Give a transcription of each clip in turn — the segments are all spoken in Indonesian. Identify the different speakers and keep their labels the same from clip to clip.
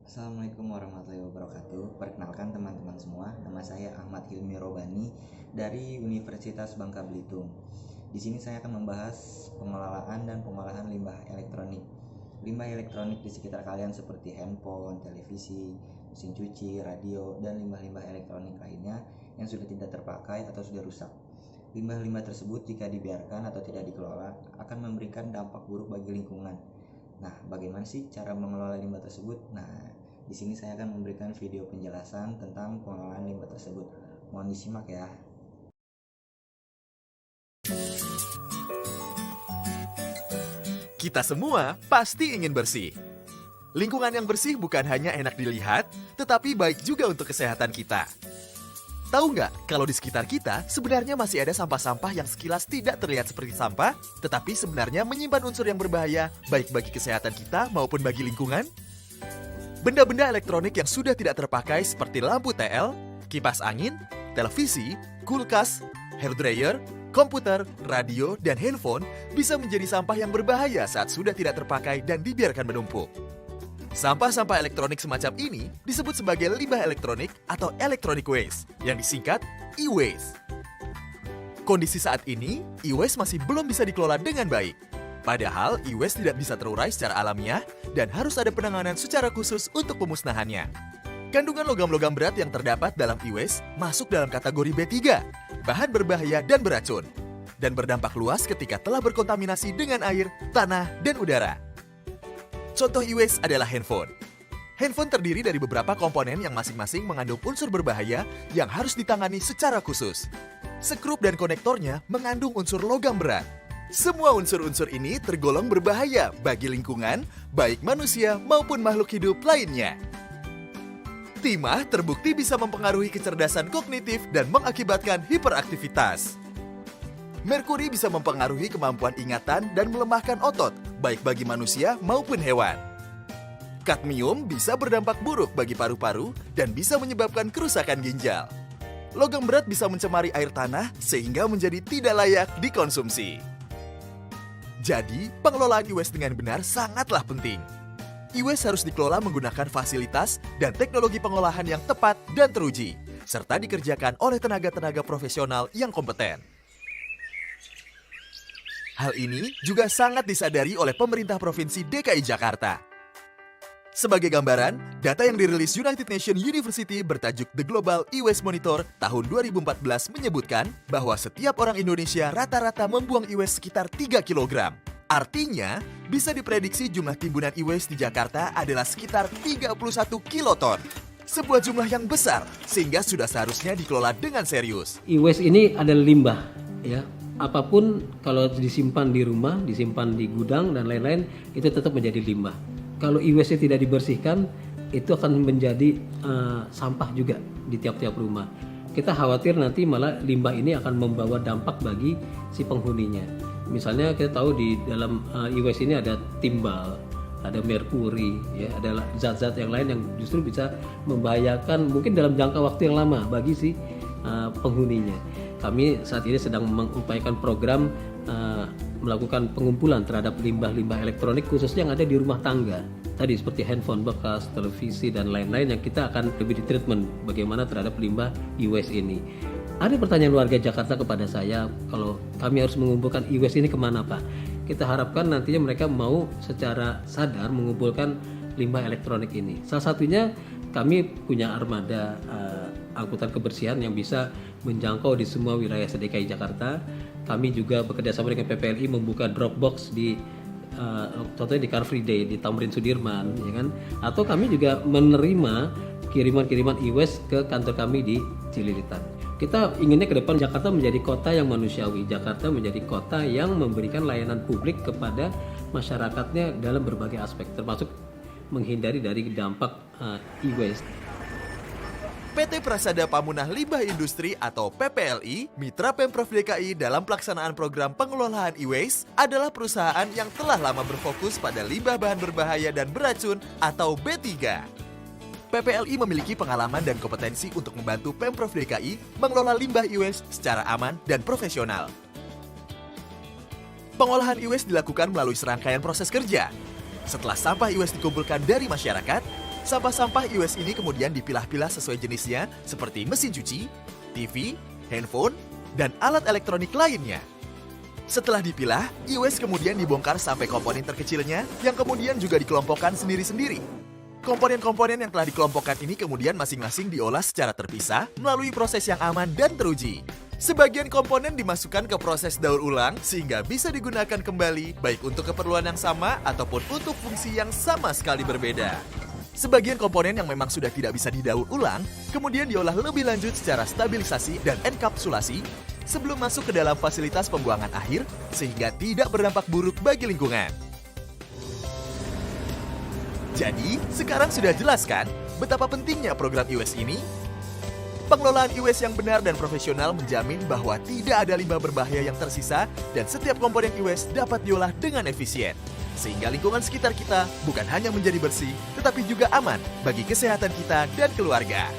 Speaker 1: Assalamualaikum warahmatullahi wabarakatuh. Perkenalkan teman-teman semua, nama saya Ahmad Hilmi Robani dari Universitas Bangka Belitung. Di sini saya akan membahas pengelolaan dan pengolahan limbah elektronik. Limbah elektronik di sekitar kalian seperti handphone, televisi, mesin cuci, radio, dan limbah-limbah elektronik lainnya yang sudah tidak terpakai atau sudah rusak. Limbah-limbah tersebut jika dibiarkan atau tidak dikelola akan memberikan dampak buruk bagi lingkungan. Nah, bagaimana sih cara mengelola limbah tersebut? Nah, di sini saya akan memberikan video penjelasan tentang pengelolaan limbah tersebut. Mohon disimak ya.
Speaker 2: Kita semua pasti ingin bersih. Lingkungan yang bersih bukan hanya enak dilihat, tetapi baik juga untuk kesehatan kita. Tahu nggak, kalau di sekitar kita sebenarnya masih ada sampah-sampah yang sekilas tidak terlihat seperti sampah, tetapi sebenarnya menyimpan unsur yang berbahaya, baik bagi kesehatan kita maupun bagi lingkungan? Benda-benda elektronik yang sudah tidak terpakai seperti lampu TL, kipas angin, televisi, kulkas, hair dryer, komputer, radio, dan handphone bisa menjadi sampah yang berbahaya saat sudah tidak terpakai dan dibiarkan menumpuk. Sampah-sampah elektronik semacam ini disebut sebagai limbah elektronik atau electronic waste, yang disingkat e-waste. Kondisi saat ini, e-waste masih belum bisa dikelola dengan baik. Padahal e-waste tidak bisa terurai secara alamiah dan harus ada penanganan secara khusus untuk pemusnahannya. Kandungan logam-logam berat yang terdapat dalam e-waste masuk dalam kategori B3, bahan berbahaya dan beracun, dan berdampak luas ketika telah berkontaminasi dengan air, tanah, dan udara. Contoh e-waste adalah handphone. Handphone terdiri dari beberapa komponen yang masing-masing mengandung unsur berbahaya yang harus ditangani secara khusus. Skrup dan konektornya mengandung unsur logam berat. Semua unsur-unsur ini tergolong berbahaya bagi lingkungan, baik manusia maupun makhluk hidup lainnya. Timah terbukti bisa mempengaruhi kecerdasan kognitif dan mengakibatkan hiperaktivitas. Merkuri bisa mempengaruhi kemampuan ingatan dan melemahkan otot, baik bagi manusia maupun hewan. Kadmium bisa berdampak buruk bagi paru-paru dan bisa menyebabkan kerusakan ginjal. Logam berat bisa mencemari air tanah sehingga menjadi tidak layak dikonsumsi. Jadi, pengelolaan e-waste dengan benar sangatlah penting. E-waste harus dikelola menggunakan fasilitas dan teknologi pengolahan yang tepat dan teruji, serta dikerjakan oleh tenaga-tenaga profesional yang kompeten. Hal ini juga sangat disadari oleh pemerintah Provinsi DKI Jakarta. Sebagai gambaran, data yang dirilis United Nations University bertajuk The Global E-Waste Monitor tahun 2014 menyebutkan bahwa setiap orang Indonesia rata-rata membuang e-waste sekitar 3 kg. Artinya, bisa diprediksi jumlah timbunan e-waste di Jakarta adalah sekitar 31 kiloton. Sebuah jumlah yang besar, sehingga sudah seharusnya dikelola dengan serius.
Speaker 3: E-waste ini adalah limbah, ya. Apapun kalau disimpan di rumah, disimpan di gudang dan lain-lain, itu tetap menjadi limbah. Kalau e-waste tidak dibersihkan, itu akan menjadi sampah juga di tiap-tiap rumah. Kita khawatir nanti malah limbah ini akan membawa dampak bagi si penghuninya. Misalnya kita tahu di dalam e-waste ini ada timbal, ada merkuri, ya, ada zat-zat yang lain yang justru bisa membahayakan mungkin dalam jangka waktu yang lama bagi si penghuninya. Kami saat ini sedang mengupayakan program melakukan pengumpulan terhadap limbah-limbah elektronik khususnya yang ada di rumah tangga. Tadi seperti handphone bekas, televisi, dan lain-lain yang kita akan lebih ditreatment bagaimana terhadap limbah e-waste ini. Ada pertanyaan warga Jakarta kepada saya, kalau kami harus mengumpulkan e-waste ini kemana Pak? Kita harapkan nantinya mereka mau secara sadar mengumpulkan limbah elektronik ini. Salah satunya kami punya armada angkutan kebersihan yang bisa menjangkau di semua wilayah DKI Jakarta. Kami juga bekerjasama dengan PPLI membuka drop box di contohnya di Car Free Day di Tamrin Sudirman, ya kan? Atau kami juga menerima kiriman-kiriman e-waste ke kantor kami di Cililitan. Kita inginnya ke depan Jakarta menjadi kota yang manusiawi, Jakarta menjadi kota yang memberikan layanan publik kepada masyarakatnya dalam berbagai aspek, termasuk menghindari dari dampak e-waste.
Speaker 2: PT Prasada Pamunah Limbah Industri atau PPLI, mitra Pemprov DKI dalam pelaksanaan program pengelolaan e-waste adalah perusahaan yang telah lama berfokus pada limbah bahan berbahaya dan beracun atau B3. PPLI memiliki pengalaman dan kompetensi untuk membantu Pemprov DKI mengelola limbah e-waste secara aman dan profesional. Pengolahan e-waste dilakukan melalui serangkaian proses kerja. Setelah sampah e-waste dikumpulkan dari masyarakat, Sampah-sampah e-waste ini kemudian dipilah-pilah sesuai jenisnya seperti mesin cuci, TV, handphone, dan alat elektronik lainnya. Setelah dipilah, e-waste kemudian dibongkar sampai komponen terkecilnya yang kemudian juga dikelompokkan sendiri-sendiri. Komponen-komponen yang telah dikelompokkan ini kemudian masing-masing diolah secara terpisah melalui proses yang aman dan teruji. Sebagian komponen dimasukkan ke proses daur ulang sehingga bisa digunakan kembali baik untuk keperluan yang sama ataupun untuk fungsi yang sama sekali berbeda. Sebagian komponen yang memang sudah tidak bisa didaur ulang, kemudian diolah lebih lanjut secara stabilisasi dan enkapsulasi sebelum masuk ke dalam fasilitas pembuangan akhir sehingga tidak berdampak buruk bagi lingkungan. Jadi, sekarang sudah jelas kan betapa pentingnya program e-waste ini? Pengelolaan e-waste yang benar dan profesional menjamin bahwa tidak ada limbah berbahaya yang tersisa dan setiap komponen e-waste dapat diolah dengan efisien. Sehingga lingkungan sekitar kita bukan hanya menjadi bersih, tetapi juga aman bagi kesehatan kita dan keluarga.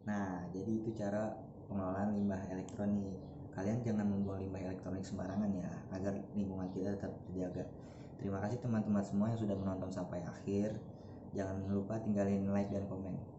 Speaker 1: Nah, jadi itu cara pengelolaan limbah elektronik. Kalian jangan membuang limbah elektronik sembarangan ya, agar lingkungan kita tetap terjaga. Terima kasih teman-teman semua yang sudah menonton sampai akhir. Jangan lupa tinggalin like dan komen.